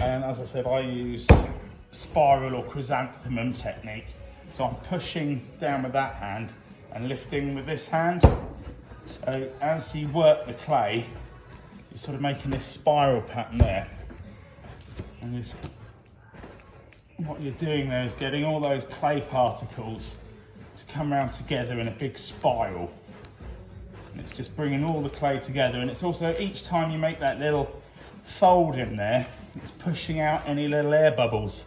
And as I said, I use spiral or chrysanthemum technique. So I'm pushing down with that hand and lifting with this hand. So as you work the clay, you're sort of making this spiral pattern there. And what you're doing there is getting all those clay particles to come around together in a big spiral. And it's just bringing all the clay together. And it's also, each time you make that little fold in there, it's pushing out any little air bubbles.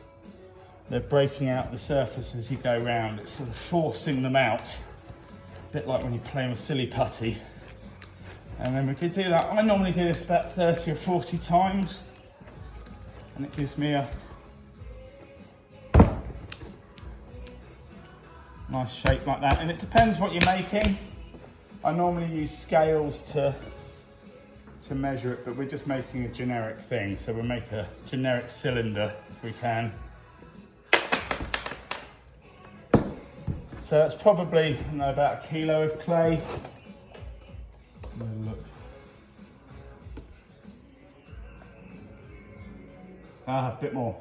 They're breaking out the surface as you go round. It's sort of forcing them out. A bit like when you're playing with silly putty. And then we could do that. I normally do this about 30 or 40 times. And it gives me a nice shape like that. And it depends what you're making. I normally use scales to measure it, but we're just making a generic thing. So we'll make a generic cylinder if we can. So that's probably, I don't know, about 1 kilo of clay. Look. A bit more,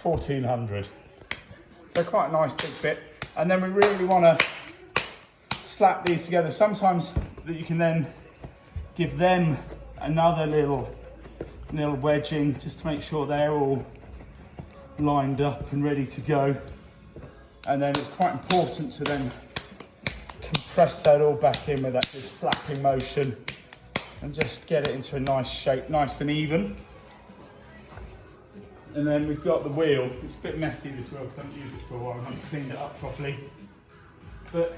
1,400. So quite a nice big bit. And then we really want to slap these together. Sometimes that you can then give them another little wedging just to make sure they're all lined up and ready to go. And then it's quite important to then compress that all back in with that big slapping motion and just get it into a nice shape, nice and even. And then we've got the wheel. It's a bit messy, this wheel, because I haven't used it for a while. I haven't cleaned it up properly. But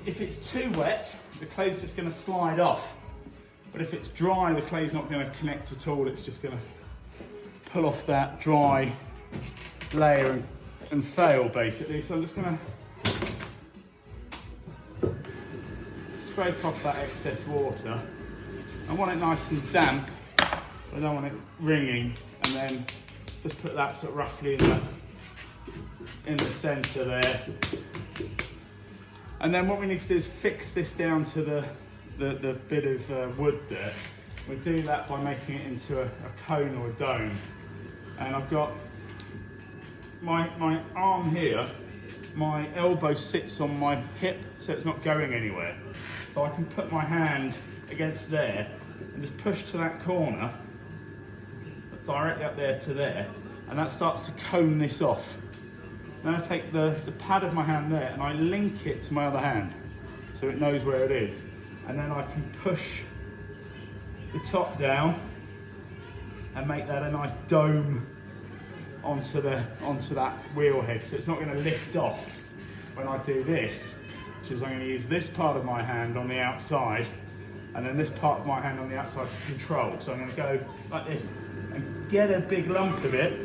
if it's too wet, the clay's just going to slide off. But if it's dry, the clay's not going to connect at all. It's just going to pull off that dry layer and fail, basically. So I'm just going to scrape off that excess water. I want it nice and damp. I don't want it wringing. And then just put that sort of roughly in the centre there. And then what we need to do is fix this down to the bit of wood there. We do that by making it into a cone or a dome. And I've got my arm here, my elbow sits on my hip, so it's not going anywhere. So I can put my hand against there and just push to that corner, directly up there to there, and that starts to cone this off. Then I take the pad of my hand there and I link it to my other hand so it knows where it is. And then I can push the top down and make that a nice dome onto that wheel head. So it's not going to lift off when I do this, which is I'm going to use this part of my hand on the outside and then this part of my hand on the outside to control. So I'm going to go like this and get a big lump of it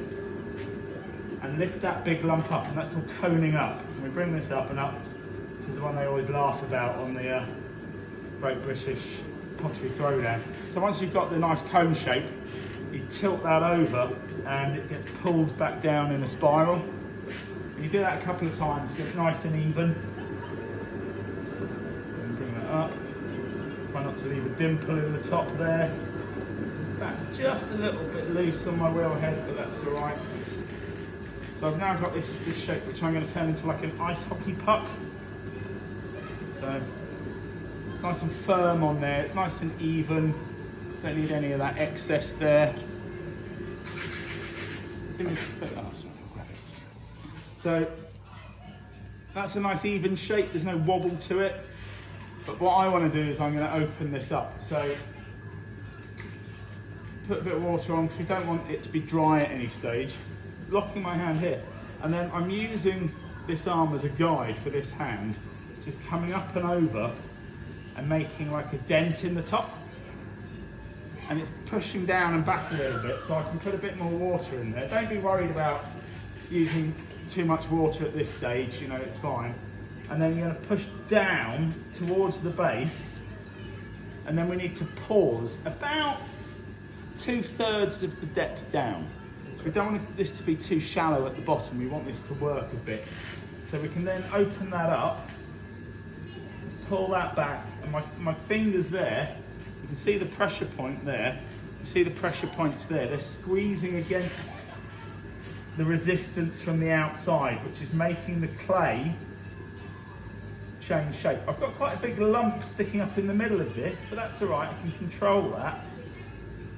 and lift that big lump up, and that's called coning up. And we bring this up and up. This is the one they always laugh about on the Great British Pottery Throwdown. So once you've got the nice cone shape, you tilt that over and it gets pulled back down in a spiral. And you do that a couple of times, it gets nice and even. And bring that up. Try not to leave a dimple in the top there. That's just a little bit loose on my wheel head, but that's all right. So I've now got this shape which I'm going to turn into like an ice hockey puck. So it's nice and firm on there, it's nice and even, don't need any of that excess there. So that's a nice even shape, there's no wobble to it. But what I want to do is I'm going to open this up. So put a bit of water on because we don't want it to be dry at any stage. Locking my hand here, and then I'm using this arm as a guide for this hand, just coming up and over and making like a dent in the top, and it's pushing down and back a little bit so I can put a bit more water in there. Don't be worried about using too much water at this stage, you know, it's fine. And then you're going to push down towards the base, and then we need to pause about 2/3 of the depth down. We don't want this to be too shallow at the bottom, we want this to work a bit. So we can then open that up, pull that back, and my fingers there, you can see the pressure point there, You see the pressure points there? They're squeezing against the resistance from the outside, which is making the clay change shape. I've got quite a big lump sticking up in the middle of this, but that's all right, I can control that.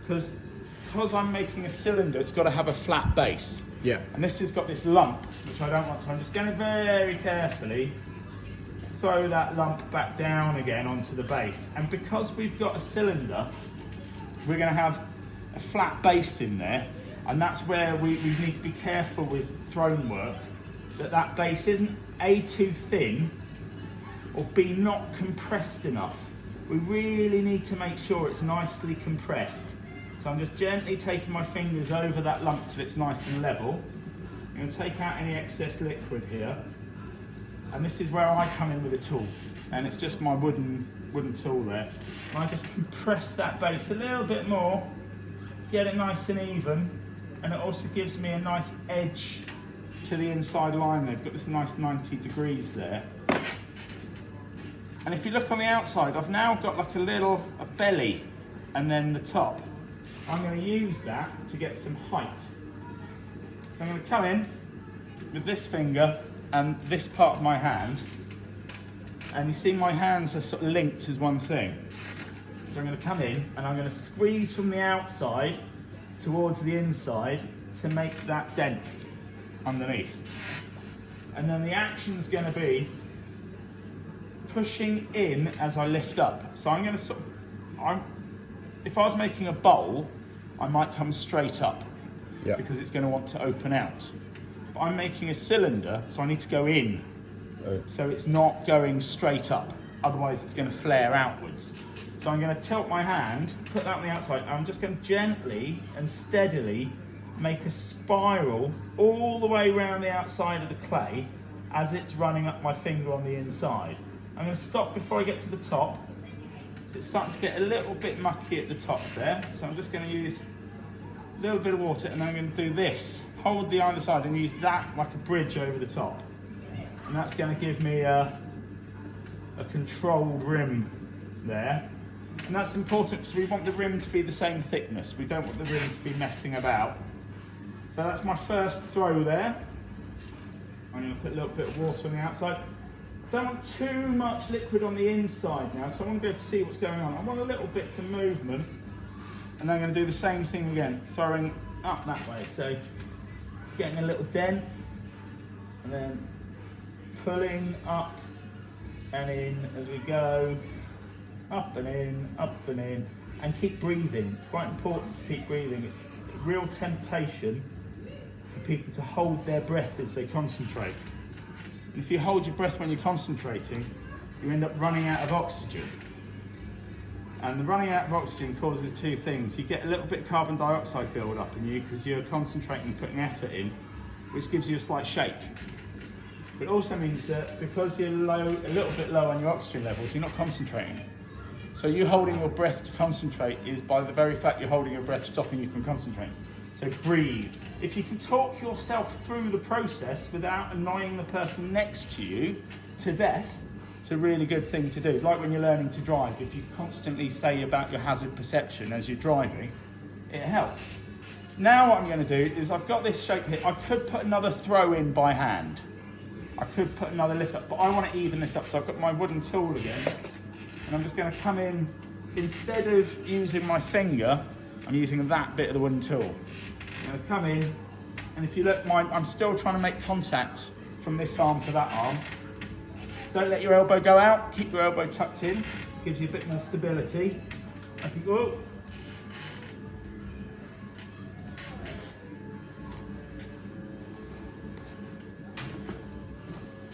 Because I'm making a cylinder, it's got to have a flat base. Yeah. And this has got this lump, which I don't want, so I'm just going to very carefully throw that lump back down again onto the base. And because we've got a cylinder, we're going to have a flat base in there, and that's where we need to be careful with throne work, that base isn't A, too thin, or B, not compressed enough. We really need to make sure it's nicely compressed. So I'm just gently taking my fingers over that lump till it's nice and level. I'm going to take out any excess liquid here. And this is where I come in with a tool. And it's just my wooden tool there. And I just compress that base a little bit more, get it nice and even, and it also gives me a nice edge to the inside line. They've got this nice 90 degrees there. And if you look on the outside, I've now got like a belly and then the top. I'm going to use that to get some height. I'm going to come in with this finger and this part of my hand, and you see my hands are sort of linked as one thing. So I'm going to come in and I'm going to squeeze from the outside towards the inside to make that dent underneath. And then the action's going to be pushing in as I lift up. So I'm going to if I was making a bowl, I might come straight up, yeah, because it's going to want to open out. But I'm making a cylinder, so I need to go in. Oh. So it's not going straight up, otherwise it's going to flare outwards. So I'm going to tilt my hand, put that on the outside, and I'm just going to gently and steadily make a spiral all the way around the outside of the clay as it's running up my finger on the inside. I'm going to stop before I get to the top. So it's starting to get a little bit mucky at the top there. So I'm just going to use a little bit of water, and then I'm going to do this. Hold the either side and use that like a bridge over the top. And that's going to give me a controlled rim there. And that's important because we want the rim to be the same thickness. We don't want the rim to be messing about. So that's my first throw there. I'm going to put a little bit of water on the outside. I don't want too much liquid on the inside now, because I want to be able to see what's going on. I want a little bit for movement. And then I'm going to do the same thing again, throwing up that way. So getting a little dent, and then pulling up and in as we go. Up and in, and keep breathing. It's quite important to keep breathing. It's a real temptation for people to hold their breath as they concentrate. And if you hold your breath when you're concentrating, you end up running out of oxygen. And the running out of oxygen causes two things. You get a little bit of carbon dioxide build up in you because you're concentrating and putting effort in, which gives you a slight shake. But it also means that because you're a little bit low on your oxygen levels, you're not concentrating. So you holding your breath to concentrate is, by the very fact you're holding your breath, stopping you from concentrating. So breathe. If you can talk yourself through the process without annoying the person next to you to death, it's a really good thing to do. Like when you're learning to drive, if you constantly say about your hazard perception as you're driving, it helps. Now what I'm going to do is, I've got this shape here. I could put another throw in by hand. I could put another lift up, but I want to even this up. So I've got my wooden tool again. And I'm just going to come in, instead of using my finger, I'm using that bit of the wooden tool. I'm going to come in, and if you look, I'm still trying to make contact from this arm to that arm. Don't let your elbow go out, keep your elbow tucked in, gives you a bit more stability. I can go.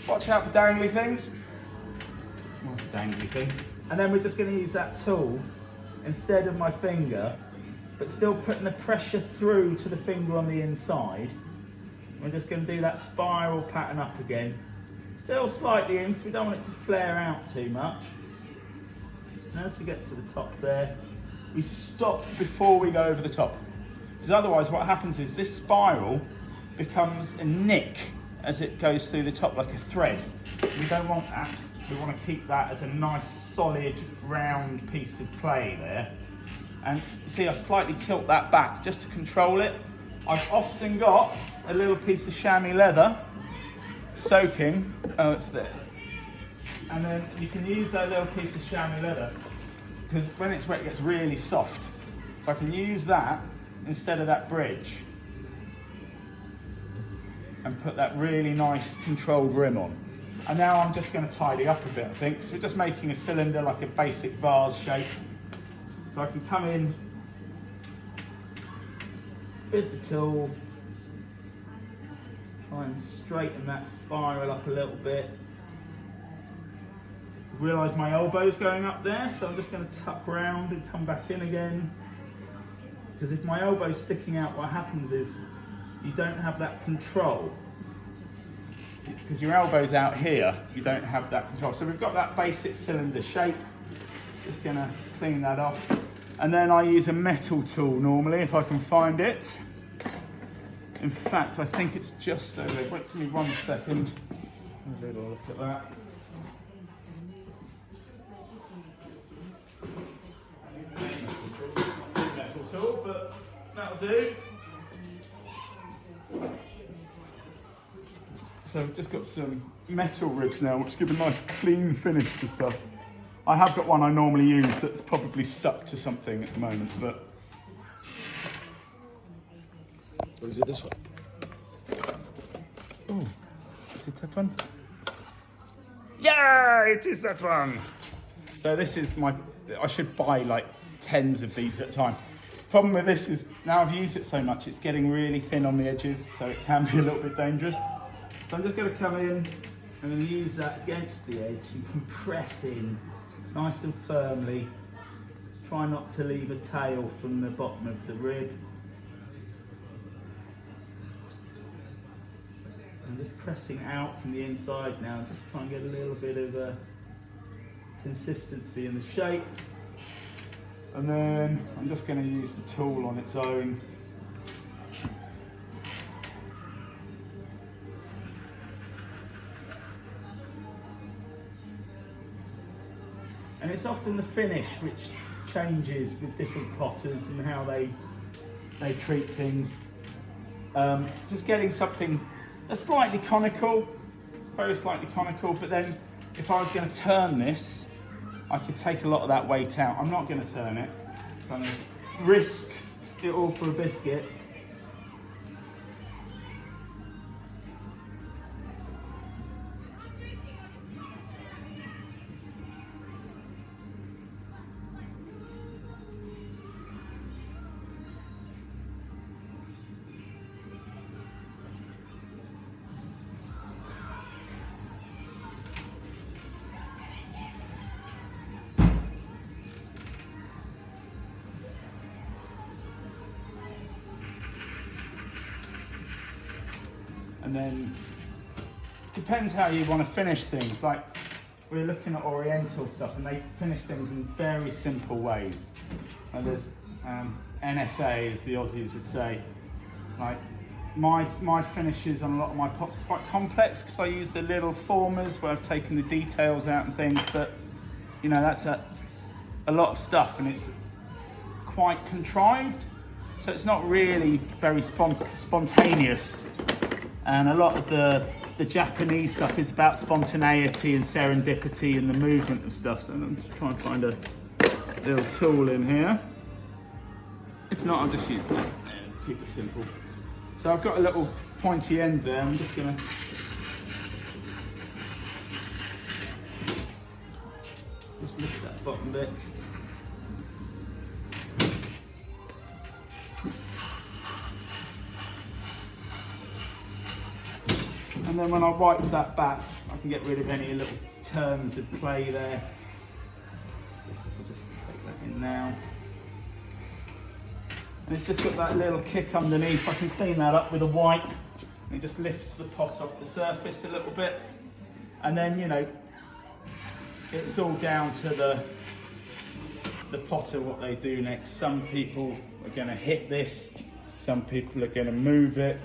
Watch out for dangly things. What's a dangly thing? And then we're just going to use that tool instead of my finger, but still putting the pressure through to the finger on the inside. We're just going to do that spiral pattern up again. Still slightly in, because we don't want it to flare out too much. And as we get to the top there, we stop before we go over the top. Because otherwise what happens is this spiral becomes a nick as it goes through the top, like a thread. We don't want that. We want to keep that as a nice, solid, round piece of clay there. And see, I slightly tilt that back just to control it. I've often got a little piece of chamois leather soaking. Oh, it's there. And then you can use that little piece of chamois leather because when it's wet, it gets really soft. So I can use that instead of that bridge and put that really nice controlled rim on. And now I'm just going to tidy up a bit, I think. So we're just making a cylinder like a basic vase shape. So I can come in with the tool, try and straighten that spiral up a little bit. Realise my elbow's going up there, so I'm just going to tuck round and come back in again. Because if my elbow's sticking out, what happens is you don't have that control. Because your elbow's out here, you don't have that control. So we've got that basic cylinder shape. Just going to clean that off. And then I use a metal tool normally, if I can find it. In fact, I think it's just over there. Wait, give me 1 second. Have a little look at that. Metal tool, but that'll do. So I've just got some metal ribs now, which give a nice clean finish to stuff. I have got one I normally use that's probably stuck to something at the moment, but... Or is it this one? Oh, is it that one? Yeah, it is that one. So this is my, I should buy like tens of these at a time. Problem with this is now I've used it so much, it's getting really thin on the edges, so it can be a little bit dangerous. So I'm just going to come in and use that against the edge and compress in nice and firmly. Try not to leave a tail from the bottom of the rib. I'm just pressing out from the inside now, just try and get a little bit of consistency in the shape. And then I'm just going to use the tool on its own. And it's often the finish which changes with different potters and how they treat things. Just getting something that's slightly conical, very slightly conical, but then if I was going to turn this, I could take a lot of that weight out. I'm not going to turn it. So I'm going to risk it all for a biscuit. And then depends how you want to finish things. Like we're looking at Oriental stuff, and they finish things in very simple ways. And there's NFA, as the Aussies would say. Like my finishes on a lot of my pots are quite complex because I use the little formers where I've taken the details out and things. But you know, that's a lot of stuff, and it's quite contrived. So it's not really very spontaneous. And a lot of the Japanese stuff is about spontaneity and serendipity and the movement of stuff. So I'm just trying to find a little tool in here. If not, I'll just use that and keep it simple. So I've got a little pointy end there. I'm just going to just lift that bottom bit. And then when I wipe that back, I can get rid of any little turns of clay there. I'll just take that in now. And it's just got that little kick underneath. I can clean that up with a wipe. And it just lifts the pot off the surface a little bit. And then, you know, it's all down to the potter, what they do next. Some people are going to hit this. Some people are going to move it.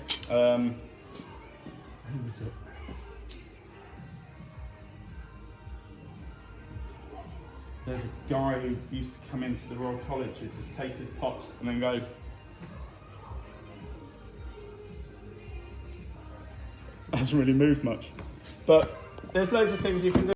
Who was it? There's a guy who used to come into the Royal College who'd just take his pots and then go. Hasn't really moved much. But there's loads of things you can do.